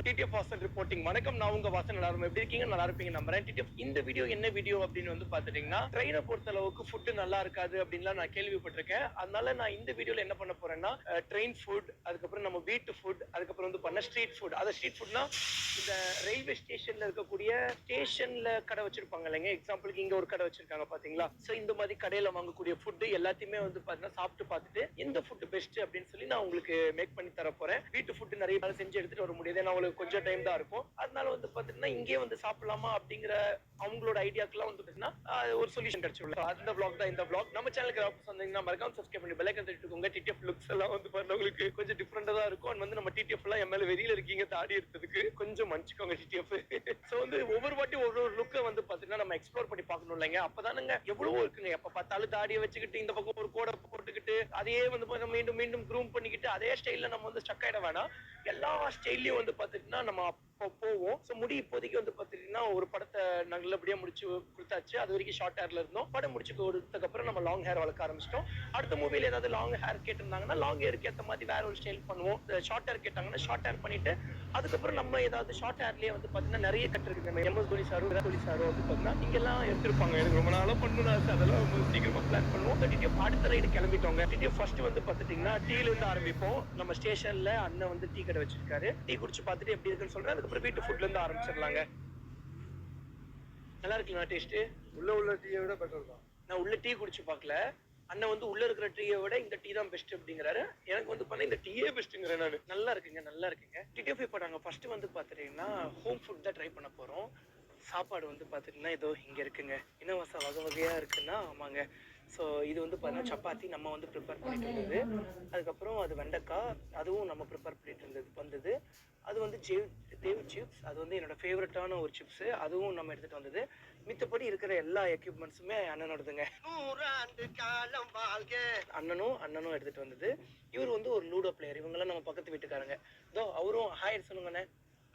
TTF Vasan reporting. வணக்கம், நான் உங்க வாசன். எல்லாரும் எப்படி இருக்கீங்க? நல்லா இருப்பீங்க நம்புறேன். டிடிஎஃப் இந்த வீடியோ என்ன வீடியோ அப்படின்னு வந்து பாத்துட்டீங்கன்னா, ட்ரெயினை பொறுத்த அளவுக்கு ஃபுட் நல்லா இருக்காது அப்படின்லாம் நான் கேள்விப்பட்டிருக்கேன். அதனால நான் இந்த வீடியோல என்ன பண்ண போறேன்னா, ட்ரெயின் ஃபுட், அதுக்கப்புறம் நம்ம வீட்டு ஃபுட், அதுக்கப்புறம் வந்து பண்ண ஸ்ட்ரீட் ஃபுட். அது ஸ்ட்ரீட் ஃபுட்னா இந்த ரயில்வே ஸ்டேஷன்ல இருக்கக்கூடிய ஸ்டேஷன்ல கடை வச்சிருப்பாங்க இல்லைங்க. எக்ஸாம்பிளுக்கு இங்க ஒரு கடை வச்சிருக்காங்க பாத்தீங்களா? சோ இந்த மாதிரி கடையில வாங்கக்கூடிய ஃபுட் எல்லாத்தையுமே வந்து பாத்தீங்கன்னா சாப்பிட்டு பார்த்துட்டு எந்த ஃபுட் பெஸ்ட் அப்படின்னு சொல்லி நான் உங்களுக்கு மேக் பண்ணி தர போறேன். வீட்டு ஃபுட் நிறைய நாள் செஞ்சு எடுத்துட்டு வர முடியாது, ஏன்னா உங்களுக்கு கொஞ்சம் டைம் தான் இருக்கும். அதனால வந்து பாத்தீங்கன்னா இங்கே வந்து சாப்பிடலாமா அப்படிங்கிற அவங்களோட ஐடியாக்கெல்லாம் வந்து பாத்தீங்கன்னா ஒரு சொல்யூஷன் கிடைச்சிடும். அந்த vlog தான் இந்த vlog. நம்ம சேனலுக்கு வந்தீங்கன்னா மறக்காம சப்ஸ்கிரைப் பண்ணி பெல் ஐகான் தட்டிட்டுக்கோங்க. டிடிஎஃப் லுக்ஸ் எல்லாம் வந்து பாத்தீங்கன்னா உங்களுக்கு கொஞ்சம் டிஃபரெண்டா தான் இருக்கும். வந்து நம்ம டிடிஎஃப் எல்லாம் எம்எல்ஏ வெளியில இருக்கீங்க தாடி எடுத்ததுக்கு கொஞ்சம் மன்னிச்சுக்கோங்க டிடிஎஃப். சோ வந்து ஒவ்வொரு வாட்டி ஒரு லுக்கை வந்து பாத்தீங்கன்னா நம்ம எக்ஸ்ப்ளோர் பண்ணி பார்க்கணும் இல்லைங்க. அப்பதானுங்க எவ்வளவோ இருக்குங்க. எப்ப பார்த்தாலும் தாடியை வச்சுக்கிட்டு இந்த பக்கம் ஒரு கோடை போட்டுக்கிட்டு அதையே வந்து மீண்டும் மீண்டும் க்ரூம் பண்ணிக்கிட்டு அதே ஸ்டைல்ல நம்ம வந்து ஸ்டக் ஆயிட வேணாம். எல்லா ஸ்டைல்லயும் வந்து பாத்தீங்கன்னா நம்ம போவோம். சோ முடி இப்போதைக்கு வந்து பாத்தீங்கன்னா ஒரு படத்தை நல்லபடியா முடிச்சு கொடுத்தாச்சு. அது வரைக்கும் ஷார்ட் ஹேர்ல இருந்தோம். படம் முடிச்சு கொடுத்ததுக்கு அப்புறம் நம்ம லாங் ஹேர் வளர்க்க ஆரம்பிச்சிட்டோம். அடுத்த மூவில ஏதாவது லாங் ஹேர் கேட்டிருந்தாங்கன்னா லாங் ஹேருக்கு ஏற்ற மாதிரி வேற ஒரு ஸ்டைல் பண்ணுவோம். ஷார்ட் ஹேர் கேட்டாங்கன்னா ஷார்ட் ஹேர் பண்ணிட்டு அதுக்கப்புறம் நம்ம ஏதாவது ஷார்ட் ஹேர்லயே வந்து பாத்தீங்கன்னா நிறைய கட் இருக்கு. நம்ம எம்எஸ் தோனி சாரும் விராட் கோலி சாரும் வந்து பாத்தீங்கன்னா இங்கெல்லாம் எடுத்திருப்பாங்க. எனக்கு ரொம்ப நாளா பண்ணணும், அதெல்லாம் சீக்கிரமா பிளான் பண்ணுவோம். டிடிஎஃப் அடுத்த ரைடு கிளம்பிட்டோங்க. டிடிஎஃப் ஃபர்ஸ்ட் வந்து பாத்துட்டீங்கன்னா டீல இருந்து ஆரம்பிப்போம். நம்ம ஸ்டேஷன்ல அண்ணன் வந்து டீ கடை வச்சிருக்காரு. டீ குடிச்சு பார்த்துட்டு எப்படி இருக்குன்னு சொல்றேன். அதுக்கப்புறம் வீட்டு ஃபுட்ல இருந்து ஆரம்பிச்சிடலாங்க. நல்லா இருக்குங்களா டேஸ்ட்? உள்ள டீயை விட பெட்டர் தான். நான் உள்ள டீ குடிச்சு பார்க்கல. அண்ணன் வந்து உள்ள இருக்கிற டீயை விட இந்த டீ தான் பெஸ்ட் அப்படிங்கிறாரு. எனக்கு வந்து பண்ண இந்த டீயே பெஸ்ட்ங்கிறேன் நான். நல்லா இருக்குங்க, நல்லா இருக்குங்க. டிடிஎஃப் இப்போ நாங்கள் ஃபர்ஸ்ட் வந்து பார்த்துட்டீங்கன்னா ஹோம் ஃபுட் தான் ட்ரை பண்ண போறோம். சாப்பாடு வந்து பார்த்துட்டீங்கன்னா இதோ இங்கே இருக்குங்க. என்ன வகை வகையாக இருக்குன்னா, ஆமாங்க. ஸோ இது வந்து பார்த்தீங்கன்னா சப்பாத்தி நம்ம வந்து ப்ரிப்பேர் பண்ணிட்டு இருந்தது. அதுக்கப்புறம் அது வெண்டைக்காய், அதுவும் நம்ம ப்ரிப்பேர் பண்ணிட்டு வந்தது. அது வந்து தேவ் சிப்ஸ், அது வந்து என்னோட ஃபேவரட்டான ஒரு சிப்ஸு, அதுவும் நம்ம எடுத்துகிட்டு வந்தது. மித்தபடி இருக்கிற எல்லா எக்யூப்மெண்ட்ஸுமே அண்ணனோடதுங்க. அண்ணனும் எடுத்துகிட்டு வந்தது. இவர் வந்து ஒரு லூடோ பிளேயர். இவங்கெல்லாம் நம்ம பக்கத்து வீட்டுக்காரங்க. இதோ அவரும் ஹாய் சொல்லுங்கண்ணே.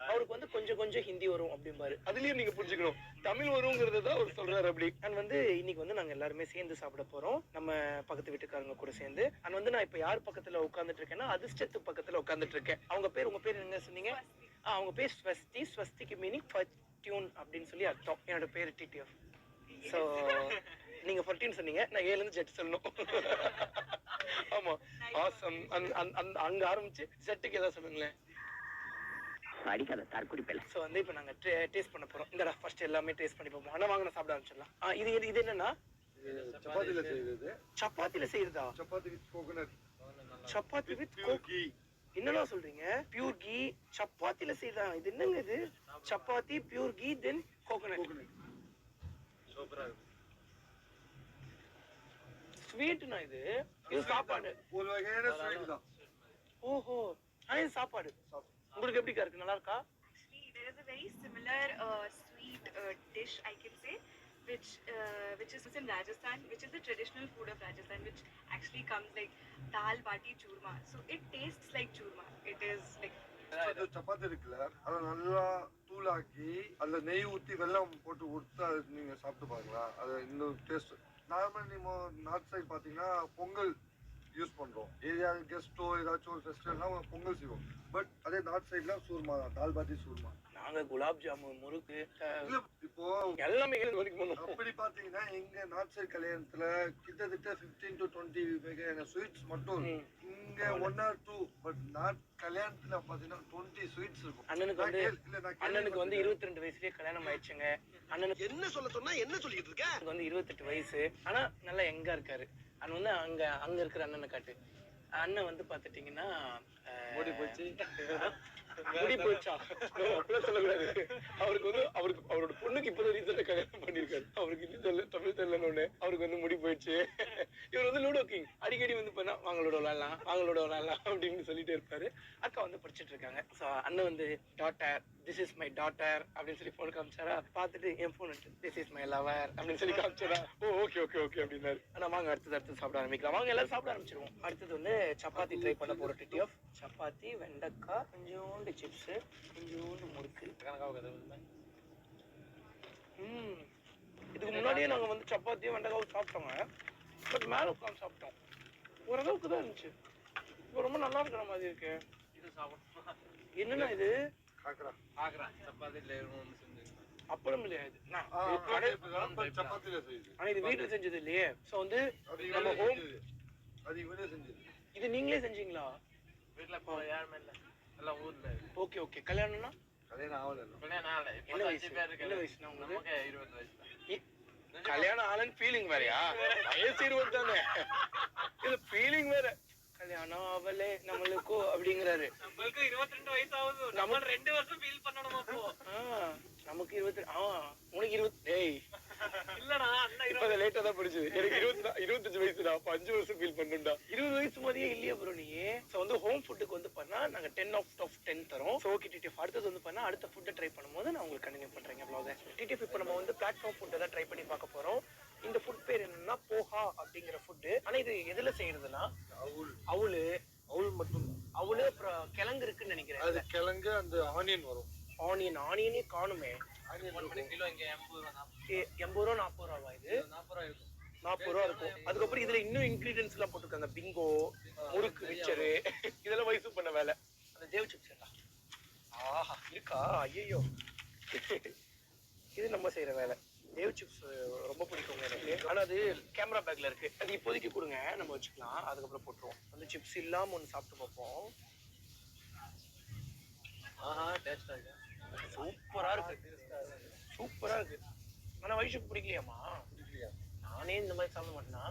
அவருக்கு வந்து கொஞ்சம் ஹிந்தி வரும் அப்படிம்பாரு. அதுலயும் நீங்க புரிஞ்சுக்கணும் தமிழ் வருங்கிறத தான் அவர் சொல்றாரு. அப்படி நான் வந்து இன்னைக்கு வந்து நாங்க எல்லாருமே சேர்ந்து சாப்பிட போறோம், நம்ம பக்கத்து வீட்டுக்காரங்க கூட சேர்ந்து. நான் வந்து நான் இப்ப யார் பக்கத்துல உட்கார்ந்துட்டு இருக்கேன்னா அதிர்ஷ்டத்து பக்கத்துல உட்கார்ந்துட்டு இருக்கேன். உங்க பேர் என்ன சொன்னீங்க? அவங்க பேர் ஸ்வஸ்தி. ஸ்வஸ்திக்கு மீனிங் ஃபர்டியூன் அப்படின்னு சொல்லி அர்த்தம். என்னோட பேர் டிடிஎஃப். சோ நீங்க 14 சொன்னீங்க, நான் 7 இருந்து ஜெட் சொல்லணும். ஆமா, ஆசம். அங்க ஆரம்பிச்சு ஜெட்டுக்கு ஏதாவது சொல்லுங்களேன். அடிக்காத தற்குறி பேல. சோ வந்து இப்போ நாங்க டேஸ்ட் பண்ண போறோம். இந்தடா ஃபர்ஸ்ட் எல்லாமே டேஸ்ட் பண்ணி பார்ப்போம். ஆனா வாங்க சாப்பிட ஆரம்பிச்சிடலாம். இது என்னன்னா சப்பாத்தில செய்யறது. சப்பாத்தில செய்யறதா? Chapati with coconut. Chapati with ghee. என்னடா சொல்றீங்க? பியூர் கீ சப்பாத்தில செய்யறதா? இது என்னங்க இது? Chapati pure ghee then coconut. சூப்பரா இருக்கு. ஸ்வீட்னா இது சாப்பாடு. ஒரு வகையான ஸ்வீட் தான். ஓஹோ, இது சாப்பாடு. உங்களுக்கு எப்படி இருக்கு? நல்லா இருக்கா? Actually, there is a very similar sweet dish, I can say, which is in Rajasthan, which is the traditional food of Rajasthan, which actually comes like dal bati churma. So it tastes like churma. It is like chapati இருக்குல்ல, அதை நல்லா தூளாக்கி அதுல நெய் ஊத்தி வெல்லம் போட்டு கொடுத்து அது நீங்க சாப்பிட்டு பாருங்களா, அது இன்னும் டேஸ்ட். நார்மலா நீங்க நார்த் சைடு பாத்தீங்கன்னா பொங்கல் யூஸ் பண்றோம். ஏரியா கெஸ்டோ ஏதாச்சும் ஒரு ஃபெஸ்டிவல்னா பொங்கல் செய்வோம். பட் அதே நார்த் சைட்ல சூர்மா தான், தால் பாத்தி சூர்மா. நாங்க குலாப் ஜாமுன், முறுக்கு, இப்போ எல்லாமே அப்படி பாத்தீங்கன்னா எங்க நார்த் சைட் கல்யாணத்துல கிட்டத்தட்ட 15 to 20 வகையான ஸ்வீட்ஸ் மட்டும் இங்க 1 or 2. பட் நார்த் கல்யாணத்துல பாத்தீங்கன்னா 20 ஸ்வீட்ஸ் இருக்கும். அண்ணனுக்கு வந்து 22 வயசுலயே கல்யாணம் ஆயிடுச்சுங்க. அண்ணனுக்கு என்ன சொல்ல சொன்னா என்ன சொல்லிட்டு இருக்க? வந்து 28 வயசு. ஆனா நல்லா எங்க இருக்காரு. அண்ணன் வந்து அங்க இருக்கிற அண்ணனை காட்டு. அண்ணன் வந்து பாத்துட்டீங்கன்னா முடி போச்சா அப்படிலாம் சொல்லக்கூடாது. அவருக்கு வந்து அவரோட பொண்ணுக்கு இப்பதான் ரீசெண்டா கல்யாணம் பண்ணிருக்காரு. அவருக்கு இது தெரியல, தமிழ் தெரியலன்னு அவருக்கு வந்து முடி போயிடுச்சு. இவர் வந்து லூடோ கிங். அடிக்கடி வந்து பண்ணா வாங்களோட விளையாடலாம் அப்படின்னு சொல்லிட்டே இருப்பாரு. அக்கா வந்து படிச்சுட்டு இருக்காங்க. சோ அண்ணன் வந்து daughter, this is my daughter அப்படின்னு சொல்லி போன் காமிச்சாரா. பார்த்துட்டு என் phone this is my lover அப்படின்னு சொல்லி காமிச்சாரா. ஓகே அப்படின்னாரு. ஆனா வாங்க அடுத்தது சாப்பிட ஆரம்பிக்கலாம். வாங்க எல்லாரும் சாப்பிட ஆரம்பிச்சிருவோம். அடுத்தது வந்து சப்பாத்தி ட்ரை பண்ண போற டிடிஎஃப். சப்பாத்தி, வெண்டைக்காய், கொஞ்சோண்டு சிப்ஸ், கொஞ்சோண்டு முறுக்கு. இதுக்கு முன்னாடியே நாங்க வந்து சப்பாத்தியும் வெண்டைக்காவும் சாப்பிட்டோங்க. பட் மேல உட்காந்து சாப்பிட்டோம். ஓரளவுக்கு தான் இருந்துச்சு. இப்போ ரொம்ப நல்லா இருக்கிற மாதிரி இருக்கு. இது சாப்பிடணும். என்னன்னா இது காக்கரா அப்பளம் இல்லையா இது சப்பாத்தில செய்யுது. ஆனா இது வீட்டுல செஞ்சது இல்லையே. சோ வந்து அது நம்ம இவனே ஹோம் செஞ்சது. அது இவனே செஞ்சது. இது நீங்களே செஞ்சீங்களா? வீட்டுல இப்போ யாருமே இல்ல, எல்லாம் ஊர்ல. Okay okay. கல்யாணம்னா கல்யாணம் ஆகல. கல்யாணம் ஆகல. இப்போ என்ன 5 வயசு? பேர் இருக்கு. என்ன வயசுனா உங்களுக்கு? நமக்கு 20 வயசு தான். கல்யாணம் ஆலன் ஃபீலிங் வேறயா? வயசு 20 தானே. இது ஃபீலிங் வேற. கல்யாணம் ஆவலே நம்மளுக்கு அப்படிங்கறாரு. நம்மளுக்கு 22 வயசு ஆகுது. நம்ம 2 வருஷம் ஃபீல் பண்ணணுமா அப்போ? நமக்கு 20 உனக்கு 20 டேய் இல்லடா அண்ணா இப்ப லேட்டா தான் புரிஞ்சது. எனக்கு 25 வயசுடா. அப்ப 5 வருஷம் ஃபீல் பண்ணுடா. 20 வயசு மாதிரியே இல்லையா ப்ரோ நீ? சோ வந்து ஹோம் ஃபுட்டுக்கு வந்து பண்ணா நாங்க 10 out of 10 தரோம். சோ ஓகே டிடிஎஃப் அடுத்து வந்து பண்ணா அடுத்த ஃபுட் ட்ரை பண்ணும்போது நான் உங்களுக்கு கண்டினியூ பண்றேன் அவ்வளவுதான். டிடிஎஃப் இப்ப நம்ம வந்து பிளாட்ஃபார்ம் ஃபுட் தான் ட்ரை பண்ணி பார்க்க போறோம். இந்த ஃபுட் பேர் என்னன்னா போஹா அப்படிங்கிற ஃபுட். ஆனா இது எதுல செய்யறதுன்னா அவுளு மட்டும் அவுளு அப்புறம் கிழங்கு இருக்குன்னு நினைக்கிறேன். அது கிழங்கு அந்த ஆனியன் வரும். ஆனியனே காணுமே. கிலோ இங்க 80 ரூபா 80 ரூபா 40 ரூபாவா இது? 40 ரூபா இருக்கும். 40 ரூபா இருக்கும். அதுக்கப்புறம் இதுல இன்னும் இன்கிரீடியன்ஸ் எல்லாம் போட்டுருக்காங்க. பிங்கோ, முறுக்கு, மிச்சரு, இதெல்லாம் வயசு பண்ண வேலை. அந்த தேவ் சிப்ஸ் எல்லாம் ஆஹா இருக்கா? ஐயோ இது நம்ம செய்யற வேலை. தேவ் சிப்ஸ் ரொம்ப பிடிக்கும் எனக்கு. ஆனா அது கேமரா பேக்ல இருக்கு. அது இப்போதைக்கு கொடுங்க, நம்ம வச்சுக்கலாம். அதுக்கப்புறம் போட்டுருவோம். அந்த சிப்ஸ் இல்லாம ஒன்று சாப்பிட்டு பார்ப்போம். ஆஹா டேஸ்டா இருக்கு. சூப்பரா இருக்கு. சூப்பரா இருக்கு. ஆனா வயசுக்கு பிடிக்கலையாமா? நானே இந்த மாதிரி சாப்பிட மாட்டேன்னா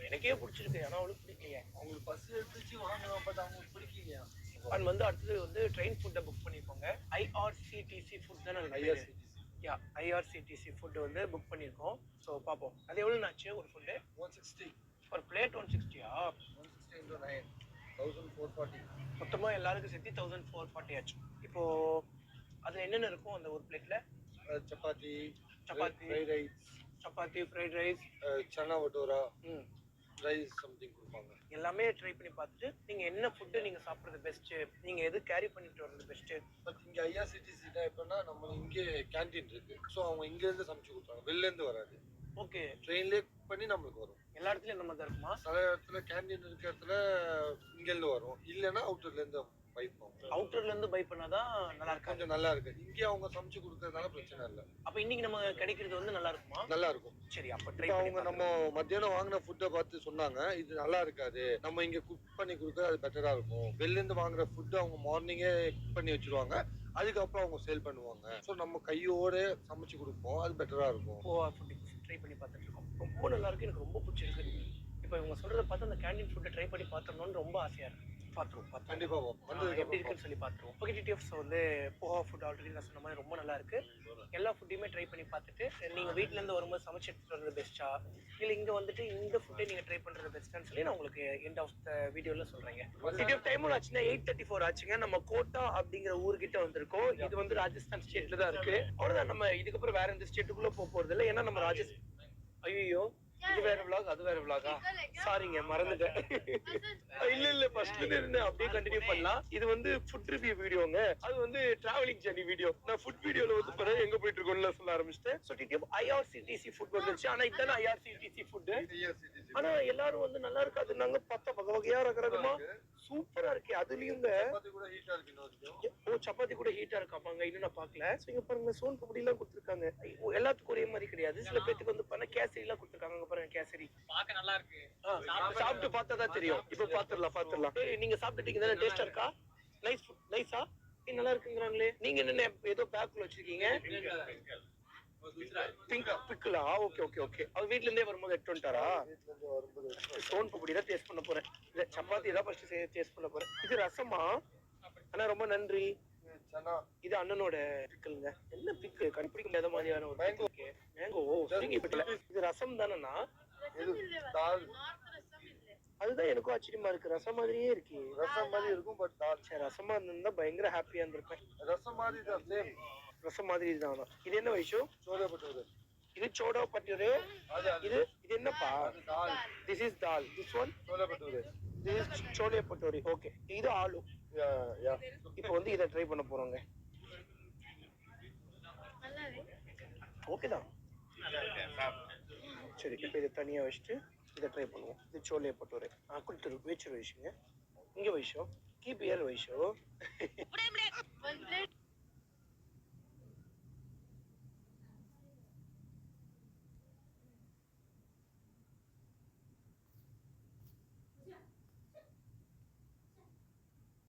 எனக்கே பிடிச்சிருக்கு. ஆனா அவளுக்கு பிடிக்கலையா? அவங்களுக்கு பஸ் எடுத்துச்சு வாங்கணும், பட் அவங்களுக்கு பிடிக்கலையா? அண்ட் வந்து அடுத்தது வந்து ட்ரெயின் ஃபுட்டை புக் பண்ணிருக்கோங்க. ஐஆர்சிடிசி ஃபுட் தானே ஐஆர்சிடிசி. யா ஐஆர்சிடிசி ஃபுட் வந்து புக் பண்ணியிருக்கோம். ஸோ பார்ப்போம் அது எவ்வளோ ஆச்சு ஒரு ஃபுட்டு. 160. ஒரு பிளேட் 160யா? 160 into 9 1440. மொத்தமாக எல்லாருக்கும் சேர்த்து 1440 ஆச்சு. இப்போ அதில் என்னென்ன இருக்கும் அந்த ஒரு பிளேட்ல? Chapati, chapati, fried rice, chapati, fried rice, chana bhatura, ம் ரைஸ் சம்திங் கொடுப்பாங்க. எல்லாமே ட்ரை பண்ணி பார்த்துட்டு நீங்கள் என்ன ஃபுட்டு நீங்கள் சாப்பிட்றது பெஸ்ட்டு, நீங்கள் எது கேரி பண்ணிட்டு வர்றது பெஸ்ட்டு. பட் இங்கே ஐஆர்சிடிசி தான் எப்படின்னா நம்ம இங்கே கேன்டீன் இருக்கு. ஸோ அவங்க இங்கேருந்து சமைச்சு கொடுப்பாங்க, வெளிலேருந்து வராது. ஓகே. ட்ரெயின்லேயே பண்ணி நம்மளுக்கு வரும். எல்லா இடத்துலையும் இந்த மாதிரி தான் இருக்குமா? சில இடத்துல கேன்டீன் இருக்கிற இடத்துல இங்கேருந்து வரும், இல்லைன்னா அவுட்டர்லேருந்து பை பண்ணுவோம். அவுட்டர்லேருந்து பை பண்ணாதான் நல்லா இருக்காது. கொஞ்சம் நல்லா இருக்கு. இங்கே அவங்க சமைச்சு கொடுக்கறதுனால பிரச்சனை இல்லை. அப்போ இன்னைக்கு நம்ம கிடைக்கிறது வந்து நல்லா இருக்குமா? நல்லா இருக்கும். சரி அப்போ ட்ரை இப்போ பண்ணி அவங்க நம்ம மத்தியானம் வாங்கின ஃபுட்டை பார்த்து சொன்னாங்க இது நல்லா இருக்காது, நம்ம இங்கே குக் பண்ணி கொடுக்க அது பெட்டரா இருக்கும். வெளிலேருந்து வாங்குற ஃபுட்டு அவங்க மார்னிங்கே குக் பண்ணி வச்சிருவாங்க, அதுக்கப்புறம் அவங்க சேல் பண்ணுவாங்க. ஸோ நம்ம கையோட சமைச்சு கொடுப்போம், அது பெட்டரா இருக்கும். போவா ஃபுட் ட்ரை பண்ணி பார்த்துட்டு இருக்கோம். ரொம்ப நல்லா இருக்கு. எனக்கு ரொம்ப பிடிச்சிருக்கு. இப்போ இவங்க சொல்றத பார்த்து அந்த கேண்டீன் ஃபுட்டை ட்ரை பண்ணி பார்த்துடணும்னு ரொம்ப ஆசையா இருக்கு. பார்த்துருவோம் கண்டிப்பா எப்படி இருக்குன்னு சொல்லி பார்த்துருவோம். ஓகே டிடிஎஃப்ஸ் வந்து போஹா ஃபுட் ஆல்ரெடி நான் சொன்ன மாதிரி ரொம்ப நல்லா இருக்கு. எல்லா ஃபுட்டையுமே ட்ரை பண்ணி பார்த்துட்டு நீங்கள் வீட்டிலேருந்து வரும்போது சமைச்சு எடுத்துட்டு வர்றது பெஸ்ட்டா இல்லை இங்கே வந்துட்டு இந்த ஃபுட்டை நீங்கள் ட்ரை பண்ணுறது பெஸ்ட்டான்னு சொல்லி நான் உங்களுக்கு எண்ட் ஆஃப் த வீடியோவில் சொல்கிறேங்க. டிடிஎஃப் டைம் ஆச்சுன்னா 8:34 ஆச்சுங்க. நம்ம கோட்டா அப்படிங்கிற ஊர்கிட்ட வந்திருக்கோம். இது வந்து ராஜஸ்தான் ஸ்டேட்ல தான் இருக்கு. அவ்வளோதான். நம்ம இதுக்கப்புறம் வேற எந்த ஸ்டேட்டுக்குள்ளே போக போகிறது இல்லை. ஏன்னா நம்ம ஐயோ இது வேற vlog அது வேற vlog-ஆ? சாரிங்க மறந்துட்டேன். இல்ல ஃபர்ஸ்ட்ல இருந்து அப்படியே கண்டினியூ பண்ணலாம். இது வந்து ஃபுட் ரிவ்யூ வீடியோங்க. அது வந்து டிராவலிங் ஜர்னி வீடியோ. நான் ஃபுட் வீடியோல வந்து பாரு எங்க போயிட்டு இருக்கோம்னு சொல்ல ஆரம்பிச்சிட்டேன். சோ டிடிஎஃப் ஐஆர்சிடிசி ஃபுட் வந்துருச்சு. ஆனா இதான ஐஆர்சிடிசி ஃபுட். ஆனா எல்லாரும் வந்து நல்லா இருக்காதுன்னாங்க. பத்த வகை வகையா ரகரகமா சூப்பரா இருக்கு. அதுலயும் சப்பாத்தி கூட ஹீட்டா இருக்காப்பாங்க. இன்னும் நான் பாக்கல. சோ இங்க பாருங்க சோன் பப்படி எல்லாம் கொடுத்திருக்காங்க. எல்லாத்துக்கும் ஒரே மாதிரி கிடையாது. சில பேருக்கு வந்து பண்ண கேசரி எல்லாம் கொடுத்திருக்காங்க. பாருங்க கேசரி பார்க்க நல்லா இருக்கு. சாப்பிட்டு பார்த்தா தான் தெரியும். இப்ப பாத்துடலாம். நீங்க சாப்பிட்டுட்டீங்க தானே? டேஸ்டா இருக்கா? நைஸா? நல்லா இருக்குங்கறாங்களே. நீங்க என்ன ஏதோ பேக்ல வச்சிருக்கீங்க? பிக்கலா? ஓகே. அவர் வீட்ல இருந்தே வரும்போது எடுத்து வந்துட்டாரா? சோன் பப்படி தான் டேஸ்ட் பண்ண போறேன். இல்ல சப்பாத்தி தான் ஃபர்ஸ்ட் டேஸ்ட் பண்ண போறேன். இது ரசமா? அண்ணா ரொம்ப நன்றி. இது அண்ணனோட பிக்கலுங்க. என்ன பிக்கு கண்டுபிடிக்க முடியாத மாதிரியான ஒரு மேங்கோ. இது ரசம் தானேண்ணா? அதுதான் எனக்கும் ஆச்சரியமா இருக்கு. ரசம் மாதிரியே இருக்கு. ரசம் மாதிரி இருக்கும், பட் சரி ரசமா இருந்தா பயங்கர ஹாப்பியா இருந்திருப்பேன். ரசம் மாதிரி தான், சேம் ரசம் மாதிரி தான். இது என்ன விஷயம்? சோலே பட்டோரா. இது சோடா பட்டோரா. இது என்னப்பா? This is dal. This one chole bhatura. This is chole பட்டோரி. ஓகே இது ஆலு. இப்போ வந்து இதை ட்ரை பண்ண போறோங்க. ஓகே தான். சரி இப்போ இதை தனியா வச்சுட்டு இதை ட்ரை பண்ணுவோம். இது சோலே பட்டோரே. கொடுத்துரு வச்சிரு விஷயங்க. இங்க விஷயம் கீப் இயர் விஷயம்.